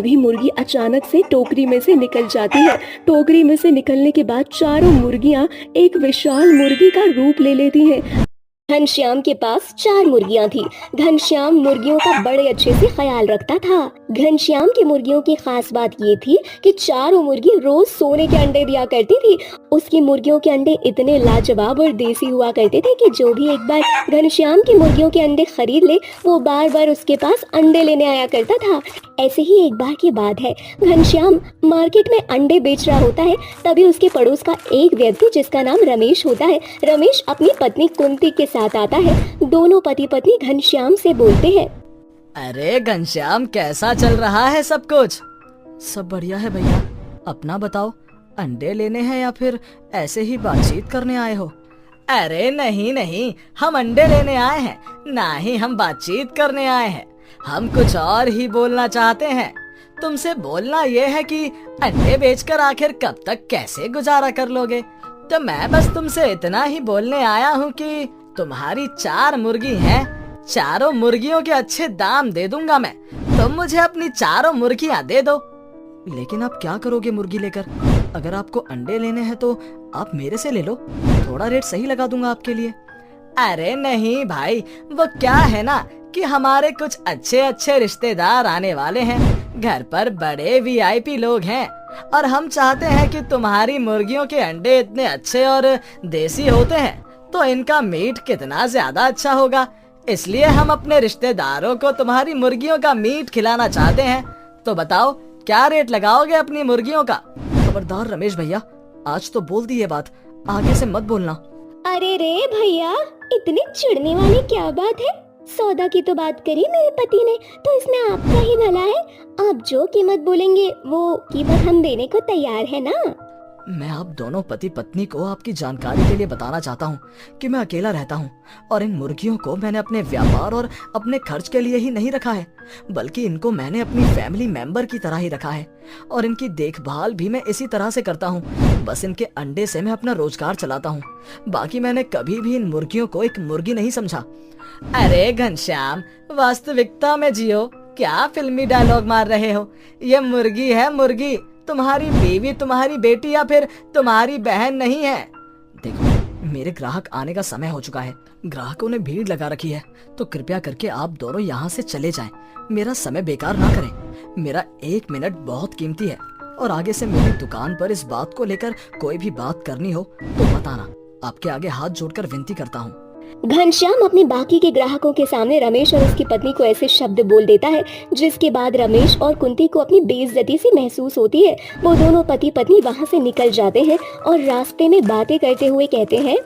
अभी मुर्गी अचानक से टोकरी में से निकल जाती है। टोकरी में से निकलने के बाद चारों मुर्गियां एक विशाल मुर्गी का रूप ले लेती हैं। घनश्याम के पास 4 मुर्गियां थी। घनश्याम मुर्गियों का बड़े अच्छे से ख्याल रखता था। घनश्याम की मुर्गियों की खास बात ये थी कि चारों मुर्गी रोज सोने के अंडे दिया करती थी। उसकी मुर्गियों के अंडे इतने लाजवाब और देसी हुआ करते थे कि जो भी एक बार घनश्याम की मुर्गियों के अंडे खरीद ले, वो बार बार उसके पास अंडे लेने आया करता था। ऐसे ही एक बार की बात है, घनश्याम मार्केट में अंडे बेच रहा होता है। तभी उसके पड़ोस का एक व्यक्ति जिसका नाम रमेश होता है, रमेश अपनी पत्नी कुंती के साथ आता है। दोनों पति पत्नी घनश्याम से बोलते हैं, अरे घनश्याम, कैसा चल रहा है सब कुछ? सब बढ़िया है भैया, अपना बताओ। अंडे लेने हैं या फिर ऐसे ही बातचीत करने आए हो? अरे नहीं नहीं, हम अंडे लेने आए हैं, ना ही हम बातचीत करने आए हैं। हम कुछ और ही बोलना चाहते हैं। तुमसे बोलना ये है कि अंडे बेचकर आखिर कब तक कैसे गुजारा कर लोगे। तो मैं बस तुमसे इतना ही बोलने आया हूँ कि तुम्हारी 4 मुर्गी हैं, चारों मुर्गियों के अच्छे दाम दे दूंगा मैं। तुम मुझे अपनी चारों मुर्गियाँ दे दो। लेकिन आप क्या करोगे मुर्गी लेकर? अगर आपको अंडे लेने हैं तो आप मेरे से ले लो, थोड़ा रेट सही लगा दूंगा आपके लिए। अरे नहीं भाई, वो क्या है ना कि हमारे कुछ अच्छे अच्छे रिश्तेदार आने वाले हैं। घर पर बड़े वीआईपी लोग हैं और हम चाहते हैं कि तुम्हारी मुर्गियों के अंडे इतने अच्छे और देसी होते हैं तो इनका मीट कितना ज्यादा अच्छा होगा। इसलिए हम अपने रिश्तेदारों को तुम्हारी मुर्गियों का मीट खिलाना चाहते हैं। तो बताओ, क्या रेट लगाओगे अपनी मुर्गियों का? खबरदार रमेश भैया, आज तो बोल दी ये बात, आगे से मत बोलना। अरे रे भैया, इतने चिढ़ने वाली क्या बात है? सौदा की तो बात करी मेरे पति ने, तो इसमें आपका ही भला है। आप जो कीमत बोलेंगे वो कीमत हम देने को तैयार है ना। मैं आप दोनों पति पत्नी को आपकी जानकारी के लिए बताना चाहता हूँ कि मैं अकेला रहता हूँ और इन मुर्गियों को मैंने अपने व्यापार और अपने खर्च के लिए ही नहीं रखा है, बल्कि इनको मैंने अपनी फैमिली मेंबर की तरह ही रखा है और इनकी देखभाल भी मैं इसी तरह से करता हूँ। बस इनके अंडे से मैं अपना रोजगार चलाता हूँ। बाकी मैंने कभी भी इन मुर्गियों को एक मुर्गी नहीं समझा। अरे घनश्याम, वास्तविकता में जियो, क्या फिल्मी डायलॉग मार रहे हो? ये मुर्गी है मुर्गी, तुम्हारी बीवी, तुम्हारी बेटी या फिर तुम्हारी बहन नहीं है। देखो, मेरे ग्राहक आने का समय हो चुका है, ग्राहकों ने भीड़ लगा रखी है, तो कृपया करके आप दोनों यहाँ से चले जाएं। मेरा समय बेकार ना करें। मेरा 1 मिनट बहुत कीमती है और आगे से मेरी दुकान पर इस बात को लेकर कोई भी बात करनी हो तो बताना। आपके आगे हाथ जोड़कर विनती करता हूँ। घनश्याम अपने बाकी के ग्राहकों के सामने रमेश और उसकी पत्नी को ऐसे शब्द बोल देता है जिसके बाद रमेश और कुंती को अपनी बेइज्जती सी महसूस होती है। वो दोनों पति पत्नी वहाँ से निकल जाते हैं और रास्ते में बातें करते हुए कहते हैं,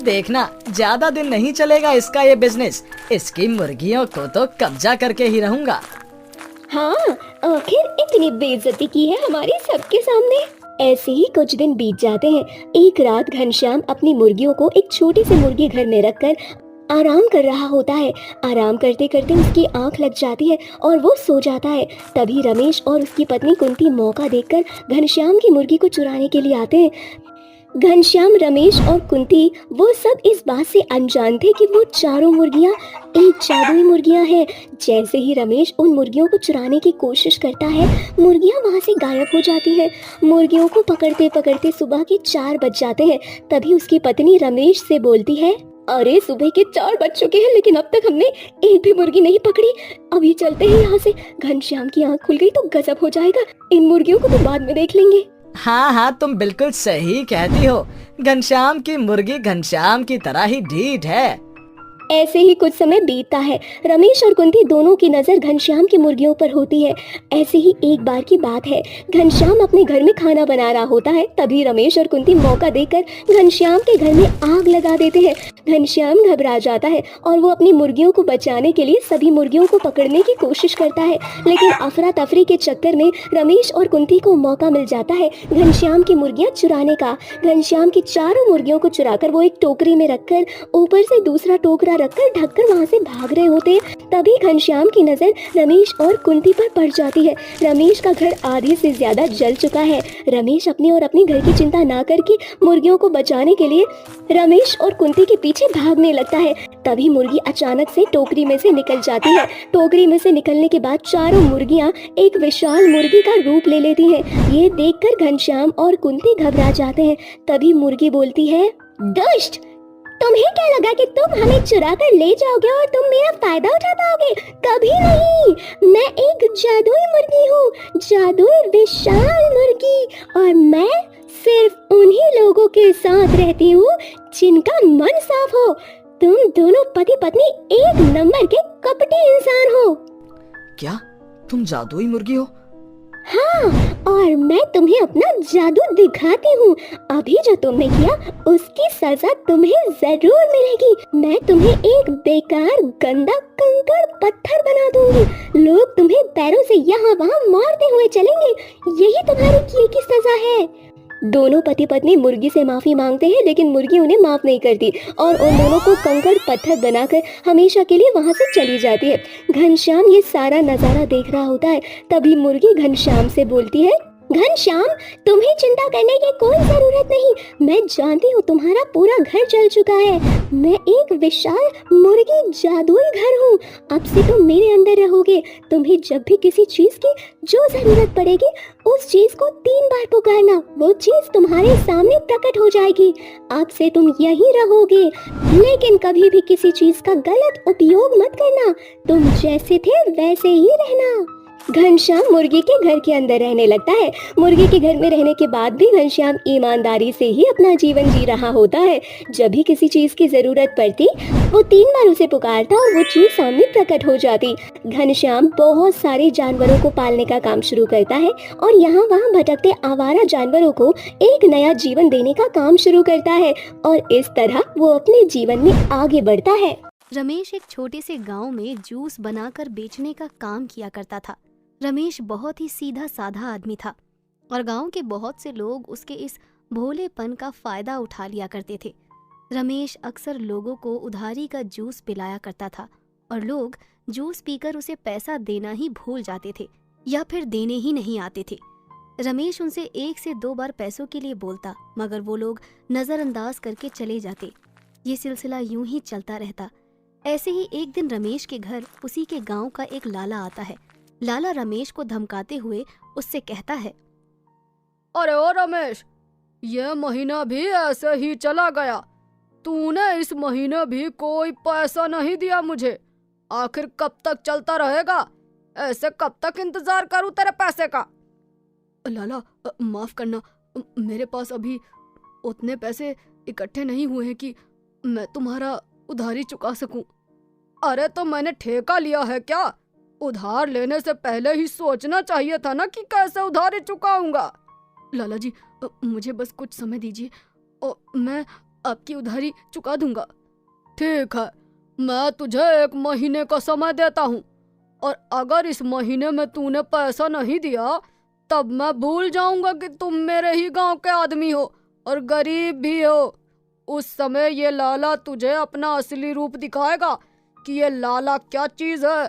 देखना, ज्यादा दिन नहीं चलेगा इसका ये बिजनेस। इसकी मुर्गियों को तो कब्जा करके ही रहूंगा। हाँ, आखिर इतनी बेइज्जती की है हमारी सबके सामने। ऐसे ही कुछ दिन बीत जाते हैं। एक रात घनश्याम अपनी मुर्गियों को एक छोटे से मुर्गी घर में रखकर आराम कर रहा होता है। आराम करते करते उसकी आंख लग जाती है और वो सो जाता है। तभी रमेश और उसकी पत्नी कुंती मौका देखकर घनश्याम की मुर्गी को चुराने के लिए आते हैं। घनश्याम, रमेश और कुंती वो सब इस बात से अनजान थे कि वो चारों मुर्गियां एक जादुई मुर्गियां हैं। जैसे ही रमेश उन मुर्गियों को चुराने की कोशिश करता है, मुर्गियां वहां से गायब हो जाती हैं। मुर्गियों को पकड़ते पकड़ते सुबह के 4 बज जाते हैं। तभी उसकी पत्नी रमेश से बोलती है, अरे सुबह के 4 बज चुके हैं लेकिन अब तक हमने एक भी मुर्गी नहीं पकड़ी। अभी चलते हैं यहाँ से। घनश्याम की आंख खुल गई तो गजब हो जाएगा। इन मुर्गियों को तो बाद में देख लेंगे। हाँ हाँ, तुम बिल्कुल सही कहती हो। घनश्याम की मुर्गी घनश्याम की तरह ही ढीठ है। ऐसे ही कुछ समय बीतता है। रमेश और कुंती दोनों की नजर घनश्याम की मुर्गियों पर होती है। ऐसे ही एक बार की बात है, घनश्याम अपने घर में खाना बना रहा होता है। तभी रमेश और कुंती मौका देकर घनश्याम के घर में आग लगा देते हैं। घनश्याम घबरा जाता है और वो अपनी मुर्गियों को बचाने के लिए सभी मुर्गियों को पकड़ने की कोशिश करता है, लेकिन अफरा तफरी के चक्कर में रमेश और कुंती को मौका मिल जाता है घनश्याम की मुर्गियां चुराने का। घनश्याम की चारों मुर्गियों को चुराकर वो एक टोकरी में रखकर ऊपर से दूसरा टोकरा थैला रखकर ढककर वहाँ से भाग रहे होते हैं। तभी घनश्याम की नजर रमेश और कुंती पर पड़ जाती है। रमेश का घर आधे से ज्यादा जल चुका है। रमेश अपनी और अपने घर की चिंता ना करके मुर्गियों को बचाने के लिए रमेश और कुंती के पीछे भागने लगता है। तभी मुर्गी अचानक से टोकरी में से निकल जाती है। टोकरी में से निकलने के बाद चारों मुर्गियां एक विशाल मुर्गी का रूप ले लेती हैं। ये देखकर घनश्याम और कुंती घबरा जाते हैं। तभी मुर्गी बोलती है, दुष्ट, तुम्हें क्या लगा कि तुम हमें चुरा कर ले जाओगे और तुम मेरा फायदा उठा पाओगे? कभी नहीं। मैं एक जादुई मुर्गी हूँ, जादुई विशाल मुर्गी, और मैं सिर्फ उन्हीं लोगों के साथ रहती हूँ जिनका मन साफ हो। तुम दोनों पति पत्नी एक नंबर के कपटी इंसान हो। क्या तुम जादुई मुर्गी हो? हाँ, और मैं तुम्हें अपना जादू दिखाती हूँ। अभी जो तुमने किया उसकी सजा तुम्हें जरूर मिलेगी। मैं तुम्हें एक बेकार गंदा कंकड़ पत्थर बना दूंगी। लोग तुम्हें पैरों से यहाँ वहाँ मारते हुए चलेंगे। यही तुम्हारे किए की सजा है। दोनों पति पत्नी मुर्गी से माफी मांगते हैं, लेकिन मुर्गी उन्हें माफ नहीं करती और उन दोनों को कंकड़ पत्थर बनाकर हमेशा के लिए वहां से चली जाती है। घनश्याम ये सारा नजारा देख रहा होता है। तभी मुर्गी घनश्याम से बोलती है, घनश्याम, तुम्हें चिंता करने की कोई जरूरत नहीं। मैं जानती हूँ तुम्हारा पूरा घर जल चुका है। मैं एक विशाल मुर्गी जादुई घर हूँ। अब से तुम मेरे अंदर रहोगे। तुम्हें जब भी किसी चीज की जो जरूरत पड़ेगी उस चीज को 3 बार पुकारना, वो चीज तुम्हारे सामने प्रकट हो जाएगी। अब से तुम यहीं रहोगे, लेकिन कभी भी किसी चीज का गलत उपयोग मत करना। तुम जैसे थे वैसे ही रहना। घनश्याम मुर्गी के घर के अंदर रहने लगता है। मुर्गी के घर में रहने के बाद भी घनश्याम ईमानदारी से ही अपना जीवन जी रहा होता है। जब भी किसी चीज की जरूरत पड़ती वो 3 बार उसे पुकारता और वो चीज सामने प्रकट हो जाती। घनश्याम बहुत सारे जानवरों को पालने का काम शुरू करता है और यहाँ वहाँ भटकते आवारा जानवरों को एक नया जीवन देने का काम शुरू करता है और इस तरह वो अपने जीवन में आगे बढ़ता है। रमेश एक छोटे से गांव में जूस बनाकर बेचने का काम किया करता था। रमेश बहुत ही सीधा साधा आदमी था और गांव के बहुत से लोग उसके इस भोलेपन का फायदा उठा लिया करते थे। रमेश अक्सर लोगों को उधारी का जूस पिलाया करता था और लोग जूस पीकर उसे पैसा देना ही भूल जाते थे या फिर देने ही नहीं आते थे। रमेश उनसे 1 से 2 बार पैसों के लिए बोलता, मगर वो लोग नजरअंदाज करके चले जाते। ये सिलसिला यूं ही चलता रहता। ऐसे ही एक दिन रमेश के घर उसी के गांव का एक लाला आता है। लाला रमेश को धमकाते हुए उससे कहता है, अरे ओ रमेश, ये महीना भी ऐसे ही चला गया। तूने इस महीने भी कोई पैसा नहीं दिया मुझे। आखिर कब तक चलता रहेगा? ऐसे कब तक इंतजार करूं तेरे पैसे का? लाला, माफ करना, मेरे पास अभी उतने पैसे इकट्ठे नहीं हुए हैं कि मैं तुम्हारा उधारी चुका सकूं। अरे तो मैंने ठेका लिया है क्या? उधार लेने से पहले ही सोचना चाहिए था ना कि कैसे उधारी चुकाऊंगा। लाला जी, मुझे बस कुछ समय दीजिए और मैं आपकी उधारी चुका दूंगा। ठीक है, मैं तुझे 1 महीने का समय देता हूँ और अगर इस महीने में तूने पैसा नहीं दिया तब मैं भूल जाऊंगा कि तुम मेरे ही गांव के आदमी हो और गरीब भी हो। उस समय ये लाला तुझे अपना असली रूप दिखाएगा कि ये लाला क्या चीज है।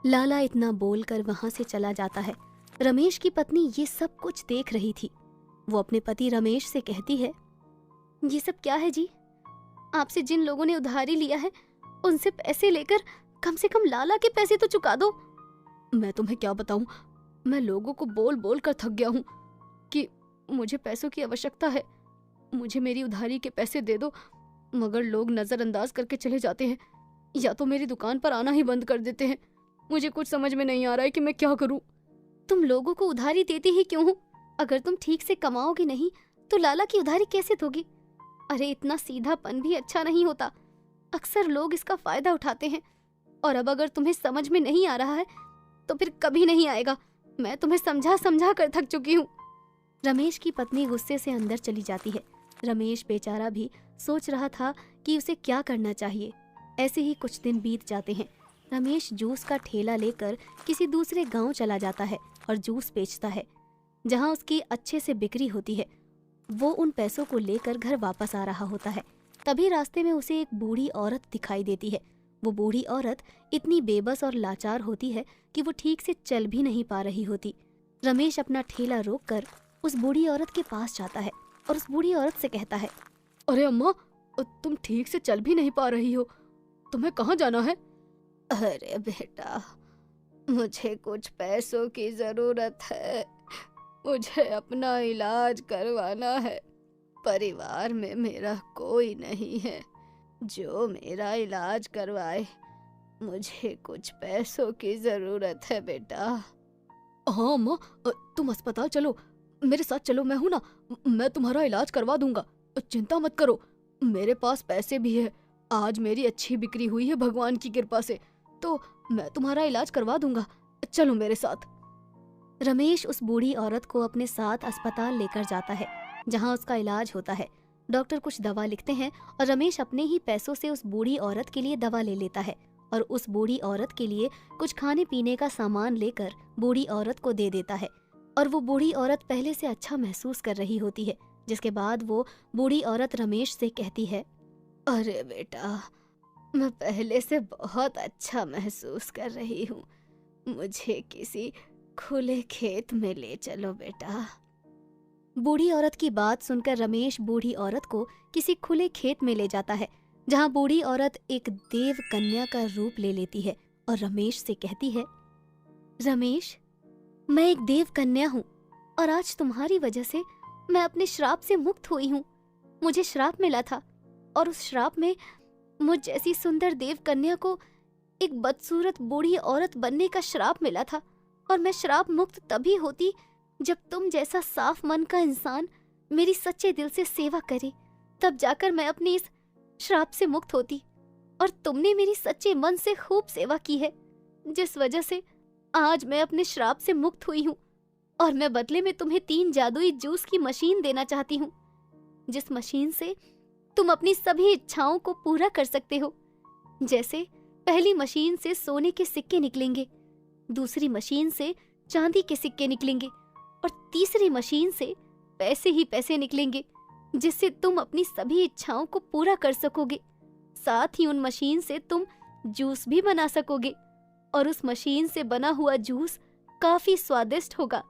लाला इतना बोलकर वहां से चला जाता है। रमेश की पत्नी ये सब कुछ देख रही थी। वो अपने पति रमेश से कहती है, ये सब क्या है जी? आपसे जिन लोगों ने उधारी लिया है उनसे पैसे लेकर कम से कम लाला के पैसे तो चुका दो। मैं तुम्हें क्या बताऊं, मैं लोगों को बोल बोल कर थक गया हूं कि मुझे पैसों की आवश्यकता है, मुझे मेरी उधारी के पैसे दे दो, मगर लोग नजरअंदाज करके चले जाते हैं या तो मेरी दुकान पर आना ही बंद कर देते हैं। मुझे कुछ समझ में नहीं आ रहा है कि मैं क्या करूं। तुम लोगों को उधारी देती ही क्यों हो? अगर तुम ठीक से कमाओगे नहीं तो लाला की उधारी कैसे दोगी? अरे इतना सीधापन भी अच्छा नहीं होता। अक्सर लोग इसका फायदा उठाते हैं और अब अगर तुम्हें समझ में नहीं आ रहा है तो फिर कभी नहीं आएगा। मैं तुम्हें समझा समझा कर थक चुकी हूँ। रमेश की पत्नी गुस्से से अंदर चली जाती है। रमेश बेचारा भी सोच रहा था कि उसे क्या करना चाहिए। ऐसे ही कुछ दिन बीत जाते हैं। रमेश जूस का ठेला लेकर किसी दूसरे गांव चला जाता है और जूस बेचता है। जहां उसकी अच्छे से बिक्री होती है वो उन पैसों को लेकर घर वापस आ रहा होता है। तभी रास्ते में उसे एक बूढ़ी औरत दिखाई देती है। वो बूढ़ी औरत इतनी बेबस और लाचार होती है कि वो ठीक से चल भी नहीं पा रही होती। रमेश अपना ठेला रोककर उस बूढ़ी औरत के पास जाता है और उस बूढ़ी औरत से कहता है, अरे अम्मा, तुम ठीक से चल भी नहीं पा रही हो, तुम्हें कहाँ जाना है? अरे बेटा, मुझे कुछ पैसों की जरूरत है। मुझे अपना इलाज करवाना है। परिवार में मेरा कोई नहीं है जो मेरा इलाज करवाए। मुझे कुछ पैसों की जरूरत है बेटा। हाँ अम्मा, तुम अस्पताल चलो, मेरे साथ चलो, मैं हूं ना, मैं तुम्हारा इलाज करवा दूंगा, चिंता मत करो। मेरे पास पैसे भी है, आज मेरी अच्छी बिक्री हुई है भगवान की कृपा से, तो मैं तुम्हारा इलाज करवा दूंगा, चलो मेरे साथ। रमेश उस बूढ़ी औरत को अपने साथ अस्पताल लेकर जाता है जहां उसका इलाज होता है। डॉक्टर कुछ दवा लिखते हैं और रमेश अपने ही पैसों से उस बूढ़ी औरत के लिए दवा ले लेता है और उस बूढ़ी औरत के लिए कुछ खाने पीने का सामान लेकर बूढ़ी औरत को दे देता है। और वो बूढ़ी औरत पहले से अच्छा महसूस कर रही होती है, जिसके बाद वो बूढ़ी औरत रमेश से कहती है, अरे बेटा, मैं पहले से बहुत अच्छा महसूस कर रही हूँ। मुझे किसी खुले खेत में ले चलो बेटा। बूढ़ी औरत की बात सुनकर रमेश बूढ़ी औरत को किसी खुले खेत में ले जाता है जहां बूढ़ी औरत एक देव कन्या का रूप ले लेती है और रमेश से कहती है, रमेश, मैं एक देव कन्या हूँ और आज तुम्हारी वजह से मैं अपने श्राप से मुक्त हुई हूँ। मुझे श्राप मिला था और उस श्राप में मुझ जैसी सुंदर देव कन्या को एक बदसूरत बूढ़ी औरत बनने का श्राप मिला था और मैं श्राप मुक्त तभी होती जब तुम जैसा साफ मन का इंसान मेरी सच्चे दिल से सेवा करे, तब जाकर मैं अपनी इस श्राप से मुक्त होती। और तुमने मेरी सच्चे मन से खूब सेवा की है, जिस वजह से आज मैं अपने श्राप से मुक्त हुई हूँ। और मैं बदले में तुम्हें 3 जादुई जूस की मशीन देना चाहती हूँ, जिस मशीन से तुम अपनी सभी इच्छाओं को पूरा कर सकते हो। जैसे पहली मशीन से सोने के सिक्के निकलेंगे, दूसरी मशीन से चांदी के सिक्के निकलेंगे और तीसरी मशीन से पैसे ही पैसे निकलेंगे, जिससे तुम अपनी सभी इच्छाओं को पूरा कर सकोगे। साथ ही उन मशीन से तुम जूस भी बना सकोगे और उस मशीन से बना हुआ जूस काफी स्वादिष्ट होगा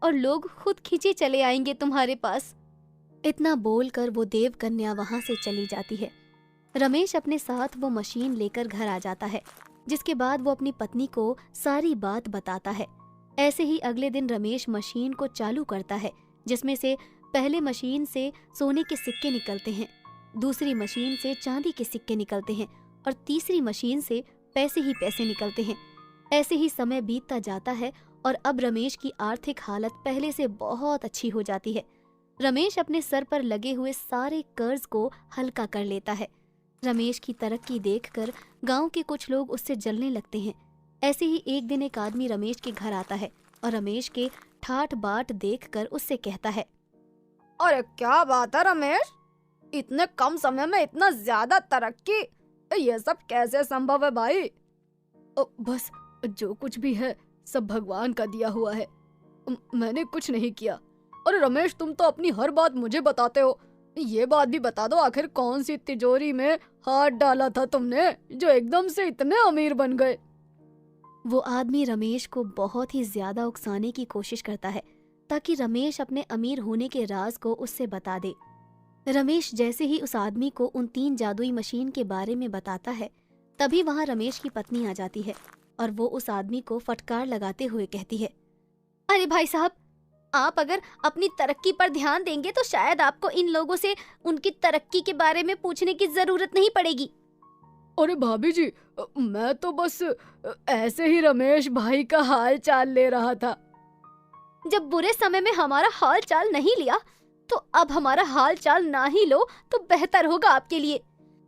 और लोग खुद खींचे चले आएंगे तुम्हारे पास। इतना बोलकर वो देव कन्या वहां से चली जाती है। रमेश अपने साथ वो मशीन लेकर घर आ जाता है, जिसके बाद वो अपनी पत्नी को सारी बात बताता है। ऐसे ही अगले दिन रमेश मशीन को चालू करता है, जिसमें से पहले मशीन से सोने के सिक्के निकलते हैं, दूसरी मशीन से चांदी के सिक्के निकलते हैं और तीसरी मशीन से पैसे ही पैसे निकलते हैं। ऐसे ही समय बीतता जाता है और अब रमेश की आर्थिक हालत पहले से बहुत अच्छी हो जाती है। रमेश अपने सर पर लगे हुए सारे कर्ज को हल्का कर लेता है। रमेश की तरक्की देखकर गांव के कुछ लोग उससे जलने लगते हैं। ऐसे ही एक दिन एक आदमी रमेश के घर आता है और रमेश के ठाट बाट देखकर उससे कहता है, अरे क्या बात है रमेश, इतने कम समय में इतना ज्यादा तरक्की, ये सब कैसे संभव है भाई? बस जो कुछ भी है सब भगवान का दिया हुआ है, मैंने कुछ नहीं किया। अरे रमेश, तुम तो अपनी हर बात मुझे बताते हो, ये बात भी बता दो, आखिर कौन सी तिजोरी में हाथ डाला था तुमने जो एकदम से इतने अमीर बन गए? वो आदमी रमेश को बहुत ही ज्यादा उकसाने की कोशिश करता है ताकि रमेश अपने अमीर होने के राज को उससे बता दे। रमेश जैसे ही उस आदमी को उन 3 जादुई मशीन के बारे में बताता है, तभी वहां रमेश की पत्नी आ जाती है और वो उस आदमी को फटकार लगाते हुए कहती है, अरे भाई साहब, आप अगर अपनी तरक्की पर ध्यान देंगे तो शायद आपको इन लोगों से उनकी तरक्की के बारे में पूछने की जरूरत नहीं पड़ेगी। अरे भाभी जी, मैं तो बस ऐसे ही रमेश भाई का हाल चाल ले रहा था। जब बुरे समय में हमारा हाल चाल नहीं लिया तो अब हमारा हाल चाल ना ही लो तो बेहतर होगा आपके लिए।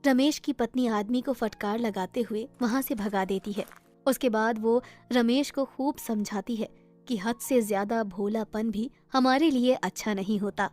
रमेश की पत्नी आदमी को फटकार लगाते हुए वहां से भगा देती है। उसके बाद वो रमेश को खूब समझाती है कि हद से ज्यादा भोलापन भी हमारे लिए अच्छा नहीं होता।